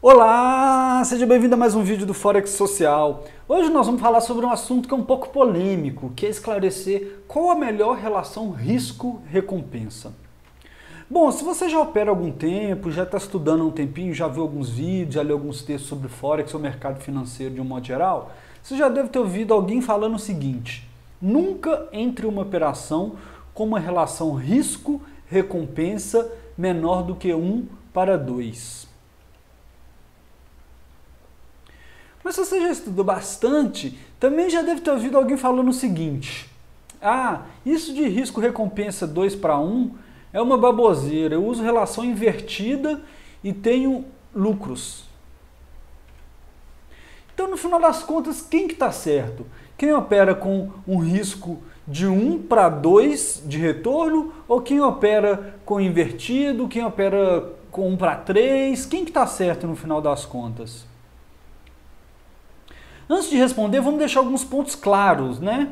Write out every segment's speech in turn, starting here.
Olá, seja bem-vindo a mais um vídeo do Forex Social. Hoje nós vamos falar sobre um assunto que é um pouco polêmico, que é esclarecer qual a melhor relação risco-recompensa. Bom, se você já opera há algum tempo, já está estudando há um tempinho, já viu alguns vídeos, já leu alguns textos sobre Forex ou mercado financeiro de um modo geral, você já deve ter ouvido alguém falando o seguinte: nunca entre uma operação com uma relação risco-recompensa menor do que 1:2. Mas se você já estudou bastante, também já deve ter ouvido alguém falando o seguinte: isso de risco-recompensa 2:1 é uma baboseira, eu uso relação invertida e tenho lucros. Então, no final das contas, quem que está certo? Quem opera com um risco de 1:2 de retorno, ou quem opera com invertido, quem opera com 1:3? Quem que está certo no final das contas? Antes de responder, vamos deixar alguns pontos claros, né?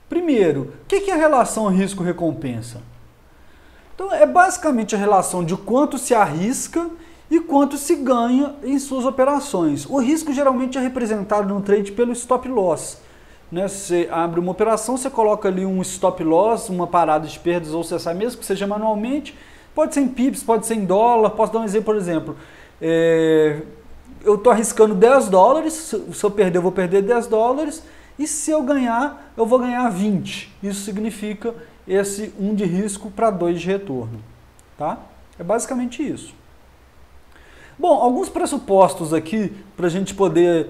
Primeiro, o que é a relação risco-recompensa? Então, é basicamente a relação de quanto se arrisca e quanto se ganha em suas operações. O risco geralmente é representado no trade pelo stop loss, né? Você abre uma operação, você coloca ali um stop loss, uma parada de perdas, ou seja, mesmo que seja manualmente, pode ser em pips, pode ser em dólar. Posso dar um exemplo, por exemplo, eu estou arriscando $10, se eu perder, eu vou perder $10, e se eu ganhar, eu vou ganhar 20. Isso significa esse 1 de risco para 2 de retorno, tá? É basicamente isso. Bom, alguns pressupostos aqui para a gente poder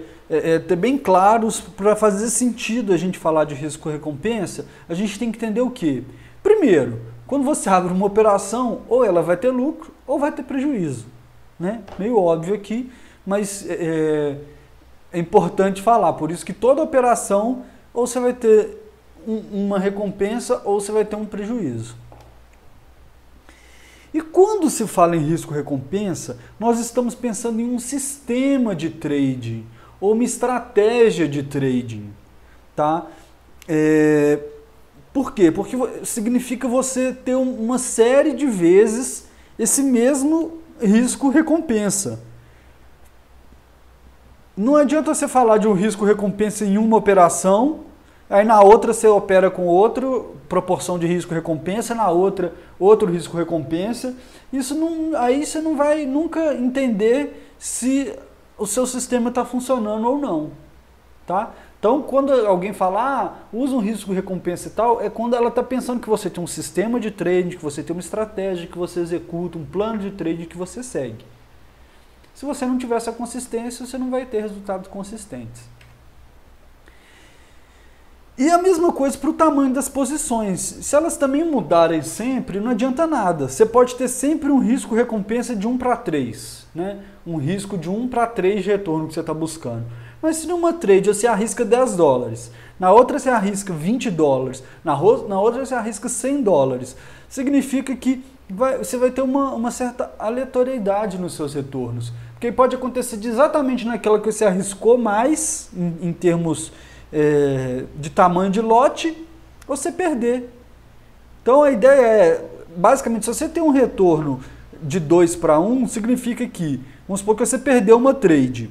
ter bem claros, para fazer sentido a gente falar de risco-recompensa, a gente tem que entender o quê? Primeiro, quando você abre uma operação, ou ela vai ter lucro ou vai ter prejuízo, né? Meio óbvio aqui, mas é importante falar, por isso que toda operação ou você vai ter uma recompensa ou você vai ter um prejuízo. E quando se fala em risco-recompensa, nós estamos pensando em um sistema de trading ou uma estratégia de trading, tá? Por quê? Porque significa você ter uma série de vezes esse mesmo risco-recompensa. Não adianta você falar de um risco-recompensa em uma operação, aí na outra você opera com outra proporção de risco-recompensa, na outra outro risco-recompensa. Isso não, aí você não vai nunca entender se o seu sistema está funcionando ou não, tá? Então, quando alguém fala, usa um risco-recompensa e tal, é quando ela está pensando que você tem um sistema de trading, que você tem uma estratégia, que você executa, um plano de trading que você segue. Se você não tiver essa consistência, você não vai ter resultados consistentes. E a mesma coisa para o tamanho das posições. Se elas também mudarem sempre, não adianta nada. Você pode ter sempre um risco-recompensa de 1:3, né? Um risco de 1:3 de retorno que você está buscando. Mas se numa trade você arrisca $10, na outra você arrisca $20, na outra você arrisca $100, significa que você vai ter uma certa aleatoriedade nos seus retornos. Porque pode acontecer de exatamente naquela que você arriscou mais, em termos de tamanho de lote, você perder. Então a ideia é, basicamente, se você tem um retorno de 2:1, significa que, vamos supor que você perdeu uma trade.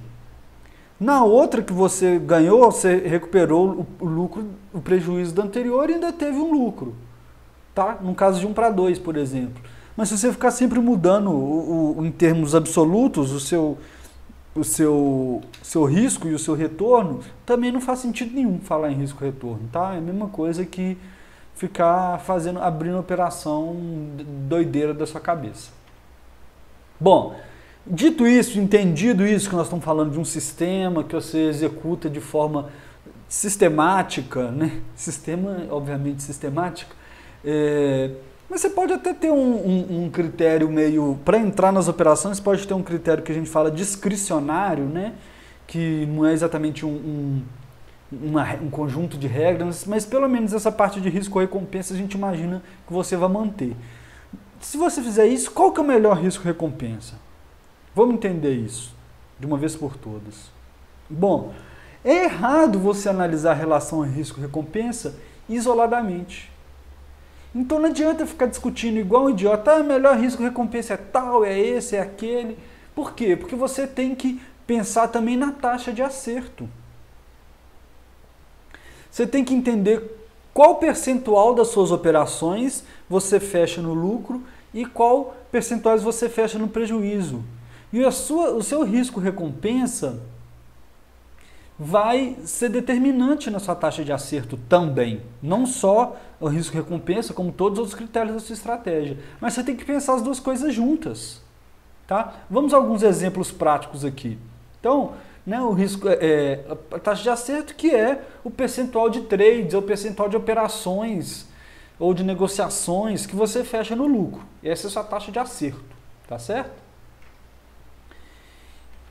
Na outra que você ganhou, você recuperou o lucro, o prejuízo da anterior e ainda teve um lucro. Tá? No caso de 1:2, por exemplo. Mas se você ficar sempre mudando em termos absolutos o seu risco e o seu retorno, também não faz sentido nenhum falar em risco-retorno, tá? É a mesma coisa que ficar abrindo operação doideira da sua cabeça. Bom, dito isso, entendido isso, que nós estamos falando de um sistema que você executa de forma sistemática, né? Sistema, obviamente, sistemática. Mas você pode até ter um critério meio... Para entrar nas operações, você pode ter um critério que a gente fala discricionário, né? Que não é exatamente um conjunto de regras, mas pelo menos essa parte de risco-recompensa a gente imagina que você vai manter. Se você fizer isso, qual que é o melhor risco-recompensa? Vamos entender isso de uma vez por todas. Bom, é errado você analisar a relação risco-recompensa isoladamente. Então não adianta ficar discutindo igual um idiota, melhor risco-recompensa é tal, é esse, é aquele. Por quê? Porque você tem que pensar também na taxa de acerto. Você tem que entender qual percentual das suas operações você fecha no lucro e qual percentuais você fecha no prejuízo. E o seu risco-recompensa vai ser determinante na sua taxa de acerto também. Não só o risco-recompensa, como todos os outros critérios da sua estratégia. Mas você tem que pensar as duas coisas juntas. Tá? Vamos a alguns exemplos práticos aqui. Então, né, o risco a taxa de acerto, que é o percentual de trades, ou o percentual de operações ou de negociações que você fecha no lucro. Essa é a sua taxa de acerto, tá certo?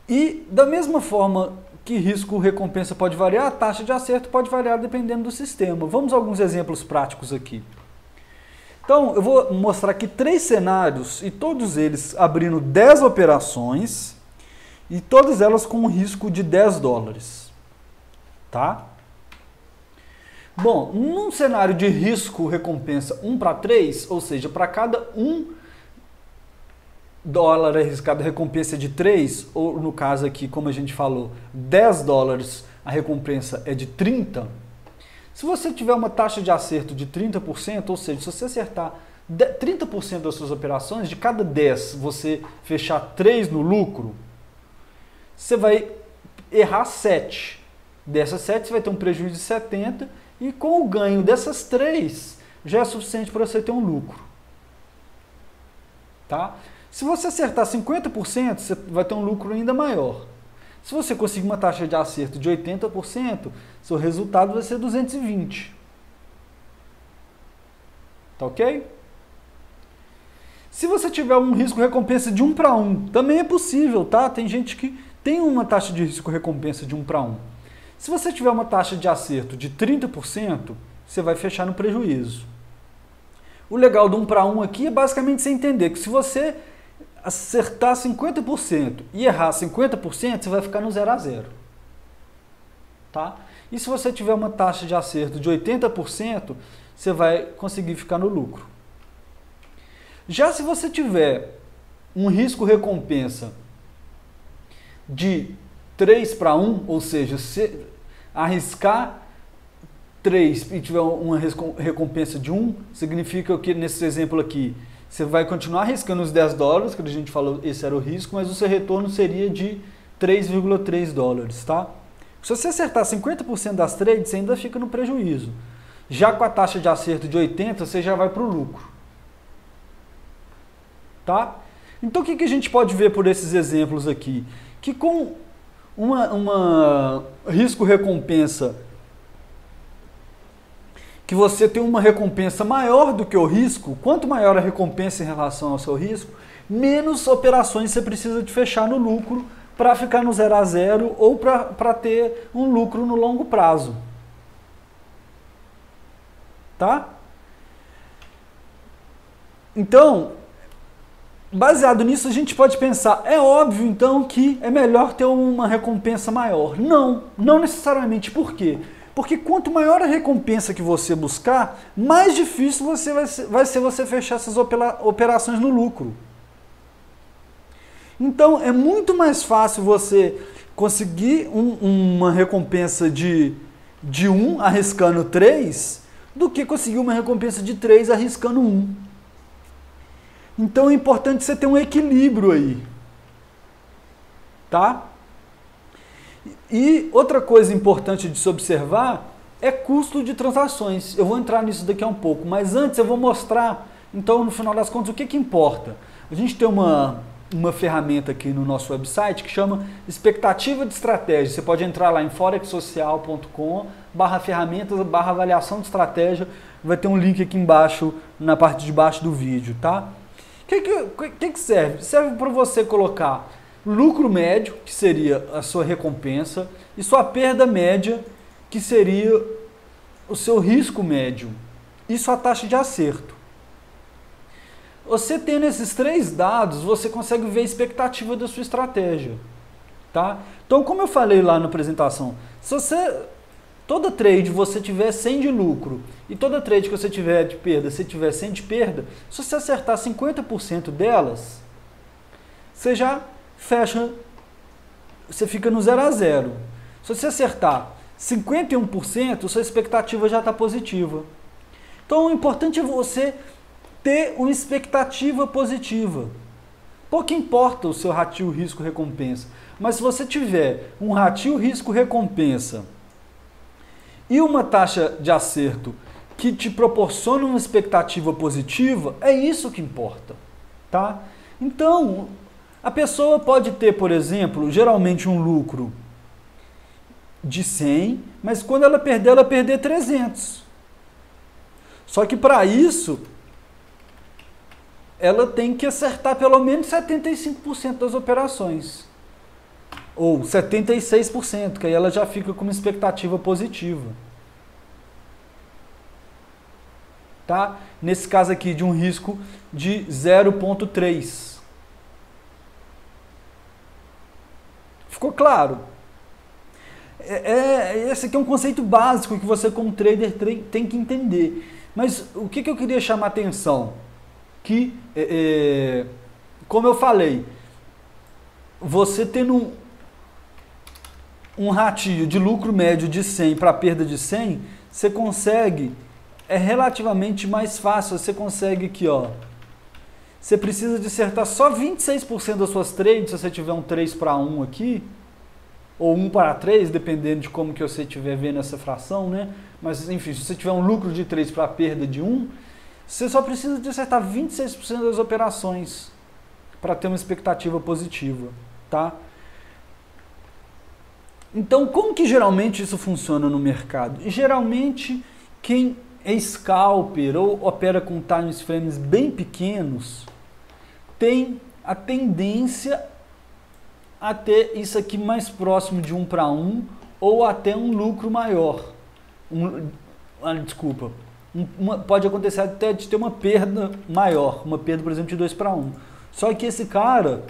E da mesma forma que risco-recompensa pode variar, a taxa de acerto pode variar dependendo do sistema. Vamos a alguns exemplos práticos aqui. Então, eu vou mostrar aqui 3 cenários, e todos eles abrindo 10 operações, e todas elas com um risco de 10 dólares. Tá? Bom, num cenário de risco-recompensa 1:3, ou seja, para cada 1 dólar arriscado, a recompensa é de 3, ou no caso aqui, como a gente falou, 10 dólares, a recompensa é de 30. Se você tiver uma taxa de acerto de 30%, ou seja, se você acertar 30% das suas operações, de cada 10 você fechar 3 no lucro, você vai errar 7. Dessas 7 você vai ter um prejuízo de 70, e com o ganho dessas 3 já é suficiente para você ter um lucro. Tá? Se você acertar 50%, você vai ter um lucro ainda maior. Se você conseguir uma taxa de acerto de 80%, seu resultado vai ser 220. Tá ok? Se você tiver um risco-recompensa de 1:1, também é possível, tá? Tem gente que tem uma taxa de risco-recompensa de 1:1. Se você tiver uma taxa de acerto de 30%, você vai fechar no prejuízo. O legal do 1:1 aqui é basicamente você entender que se você acertar 50% e errar 50%, você vai ficar no 0 a 0. Tá? E se você tiver uma taxa de acerto de 80%, você vai conseguir ficar no lucro. Já se você tiver um risco-recompensa de 3:1, ou seja, se arriscar 3 e tiver uma recompensa de 1, significa que nesse exemplo aqui, você vai continuar arriscando os 10 dólares, que a gente falou, esse era o risco, mas o seu retorno seria de 3,3 dólares, tá? Se você acertar 50% das trades, você ainda fica no prejuízo. Já com a taxa de acerto de 80%, você já vai para o lucro. Tá? Então o que a gente pode ver por esses exemplos aqui? Que com uma risco-recompensa, que você tem uma recompensa maior do que o risco, quanto maior a recompensa em relação ao seu risco, menos operações você precisa de fechar no lucro para ficar no 0 a 0 ou para ter um lucro no longo prazo. Tá? Então, baseado nisso, a gente pode pensar, é óbvio então que é melhor ter uma recompensa maior. Não, não necessariamente. Por quê? Porque quanto maior a recompensa que você buscar, mais difícil vai ser você fechar essas operações no lucro. Então, é muito mais fácil você conseguir uma recompensa de 1 arriscando 3 do que conseguir uma recompensa de 3 arriscando 1. Então, é importante você ter um equilíbrio aí. Tá? E outra coisa importante de se observar é custo de transações. Eu vou entrar nisso daqui a um pouco, mas antes eu vou mostrar, então, no final das contas, o que importa. A gente tem uma ferramenta aqui no nosso website que chama Expectativa de Estratégia. Você pode entrar lá em forexsocial.com/ferramentas/avaliação de estratégia. Vai ter um link aqui embaixo, na parte de baixo do vídeo, tá? O que serve? Serve para você colocar lucro médio, que seria a sua recompensa, e sua perda média, que seria o seu risco médio, e sua taxa de acerto. Você tendo esses 3 dados, você consegue ver a expectativa da sua estratégia. Tá? Então, como eu falei lá na apresentação, se toda trade você tiver 100 de lucro e toda trade que você tiver de perda, você tiver 100 de perda, se você acertar 50% delas, você já fecha, você fica no 0 a 0. Se você acertar 51%, sua expectativa já está positiva. Então o importante é você ter uma expectativa positiva. Pouco importa o seu ratio risco-recompensa, mas se você tiver um ratio risco-recompensa e uma taxa de acerto que te proporciona uma expectativa positiva, é isso que importa, tá? Então, a pessoa pode ter, por exemplo, geralmente um lucro de 100, mas quando ela perder 300. Só que para isso, ela tem que acertar pelo menos 75% das operações. Ou 76%, que aí ela já fica com uma expectativa positiva. Tá? Nesse caso aqui, de um risco de 0,3. Ficou claro? Esse aqui é um conceito básico que você, como trader, tem que entender. Mas o que eu queria chamar a atenção? Que, como eu falei, você tendo um ratio de lucro médio de 100 para perda de 100, você consegue, é relativamente mais fácil, você consegue aqui, ó, você precisa de acertar só 26% das suas trades, se você tiver um 3 para 1 aqui, ou 1 para 3, dependendo de como que você estiver vendo essa fração, né? Mas, enfim, se você tiver um lucro de 3 para perda de 1, você só precisa de acertar 26% das operações para ter uma expectativa positiva, tá? Então, como que geralmente isso funciona no mercado? Geralmente, quem é scalper ou opera com time frames bem pequenos, tem a tendência a ter isso aqui mais próximo de 1 para 1 ou até um lucro maior. Pode acontecer até de ter uma perda maior, uma perda, por exemplo, de 2 para 1. Só que esse cara,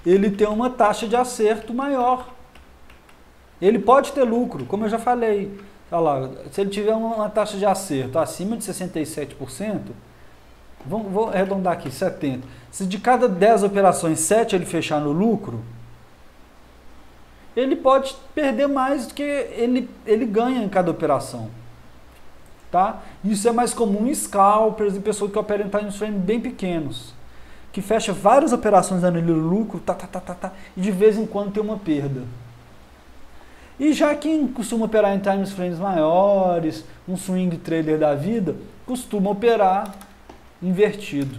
ele tem uma taxa de acerto maior. Ele pode ter lucro, como eu já falei. Olha lá, se ele tiver uma taxa de acerto acima de 67%, vou arredondar aqui, 70%. Se de cada 10 operações, 7 ele fechar no lucro, ele pode perder mais do que ele ganha em cada operação. Tá? Isso é mais comum em scalpers e pessoas que operam em time frame bem pequenos, que fecha várias operações dando lucro, e de vez em quando tem uma perda. E já quem costuma operar em time frames maiores, um swing trader da vida, costuma operar invertido.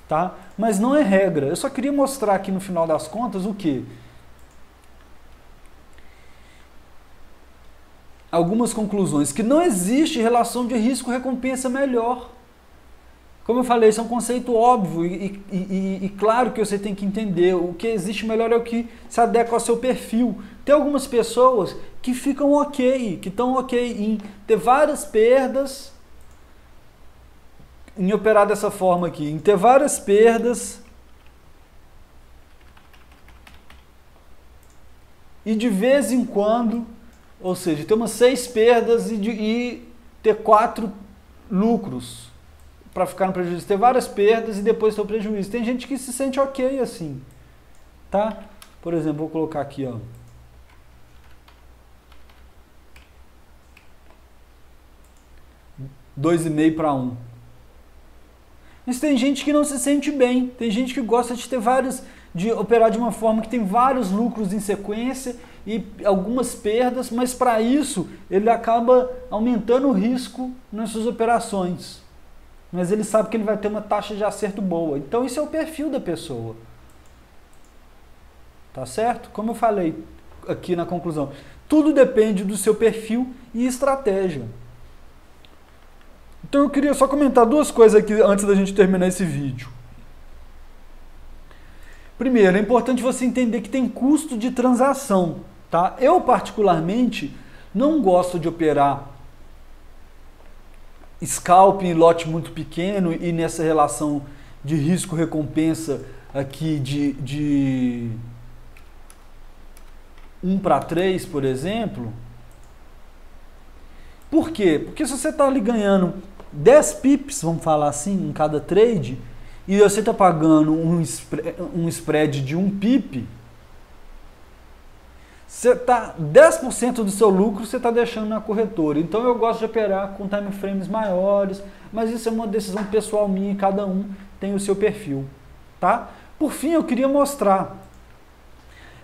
Tá? Mas não é regra. Eu só queria mostrar aqui no final das contas o quê? Algumas conclusões, que não existe relação de risco-recompensa melhor. Como eu falei, isso é um conceito óbvio e claro que você tem que entender. O que existe melhor é o que se adequa ao seu perfil. Tem algumas pessoas que ficam ok, que estão ok em ter várias perdas, em operar dessa forma aqui, em ter várias perdas e de vez em quando, ou seja, ter umas 6 perdas e ter 4 lucros para ficar no prejuízo, ter várias perdas e depois ter o prejuízo. Tem gente que se sente ok assim, tá? Por exemplo, vou colocar aqui, ó. $2,5 para 1. Mas tem gente que não se sente bem, tem gente que gosta de ter de operar de uma forma que tem vários lucros em sequência e algumas perdas, mas para isso ele acaba aumentando o risco nas suas operações. Mas ele sabe que ele vai ter uma taxa de acerto boa. Então isso é o perfil da pessoa. Tá certo? Como eu falei aqui na conclusão, tudo depende do seu perfil e estratégia. Então eu queria só comentar 2 coisas aqui antes da gente terminar esse vídeo. Primeiro, é importante você entender que tem custo de transação, tá? Eu particularmente não gosto de operar scalp em lote muito pequeno e nessa relação de risco-recompensa aqui de 1 para 3, por exemplo. Por quê? Porque se você está ali ganhando 10 pips, vamos falar assim, em cada trade, e você está pagando um spread de 1 pip, você tá 10% do seu lucro você está deixando na corretora. Então eu gosto de operar com time frames maiores, mas isso é uma decisão pessoal minha e cada um tem o seu perfil, tá? Por fim, eu queria mostrar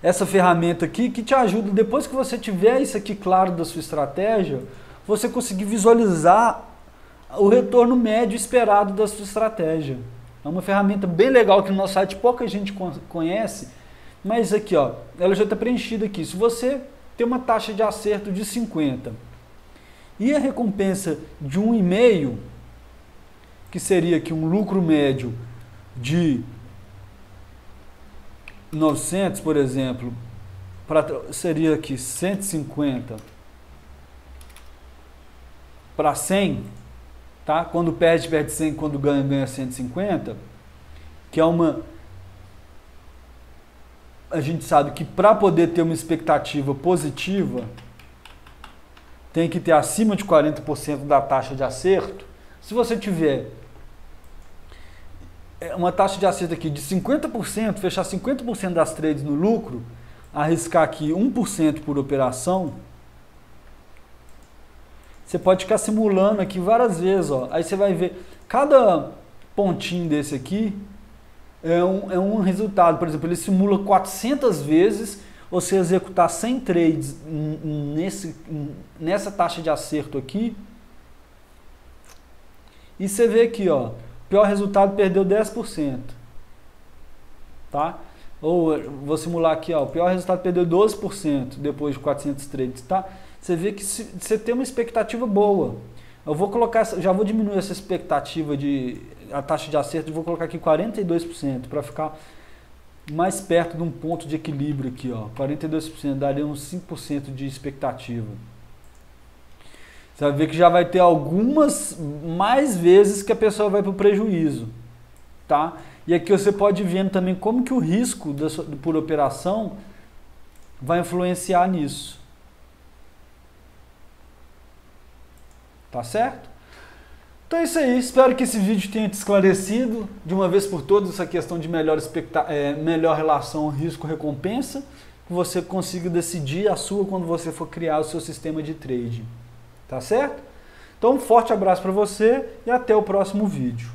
essa ferramenta aqui que te ajuda, depois que você tiver isso aqui claro da sua estratégia, você conseguir visualizar o retorno médio esperado da sua estratégia. É uma ferramenta bem legal que no nosso site pouca gente conhece, mas aqui, ó, ela já está preenchida aqui. Se você tem uma taxa de acerto de 50 e a recompensa de 1,5, que seria aqui um lucro médio de 900, por exemplo, seria aqui 150 para 100, tá? Quando perde 100, quando ganha 150, que é uma... A gente sabe que para poder ter uma expectativa positiva, tem que ter acima de 40% da taxa de acerto. Se você tiver uma taxa de acerto aqui de 50%, fechar 50% das trades no lucro, arriscar aqui 1% por operação, você pode ficar simulando aqui várias vezes, ó. Aí você vai ver, cada pontinho desse aqui é um resultado. Por exemplo, ele simula 400 vezes você executar 100 trades nessa taxa de acerto aqui, e você vê aqui, ó, pior resultado, perdeu 10%, tá? Ou vou simular aqui, ó, o pior resultado, perdeu 12% depois de 400 trades, tá? Você vê que você tem uma expectativa boa. Eu vou colocar, já vou diminuir essa expectativa a taxa de acerto, e vou colocar aqui 42% para ficar mais perto de um ponto de equilíbrio aqui, ó. 42% daria uns 5% de expectativa. Você vai ver que já vai ter algumas mais vezes que a pessoa vai para o prejuízo, tá? E aqui você pode ir vendo também como que o risco por operação vai influenciar nisso. Tá certo? Então é isso aí, espero que esse vídeo tenha te esclarecido de uma vez por todas essa questão de melhor relação risco-recompensa, que você consiga decidir a sua quando você for criar o seu sistema de trading. Tá certo? Então um forte abraço para você e até o próximo vídeo.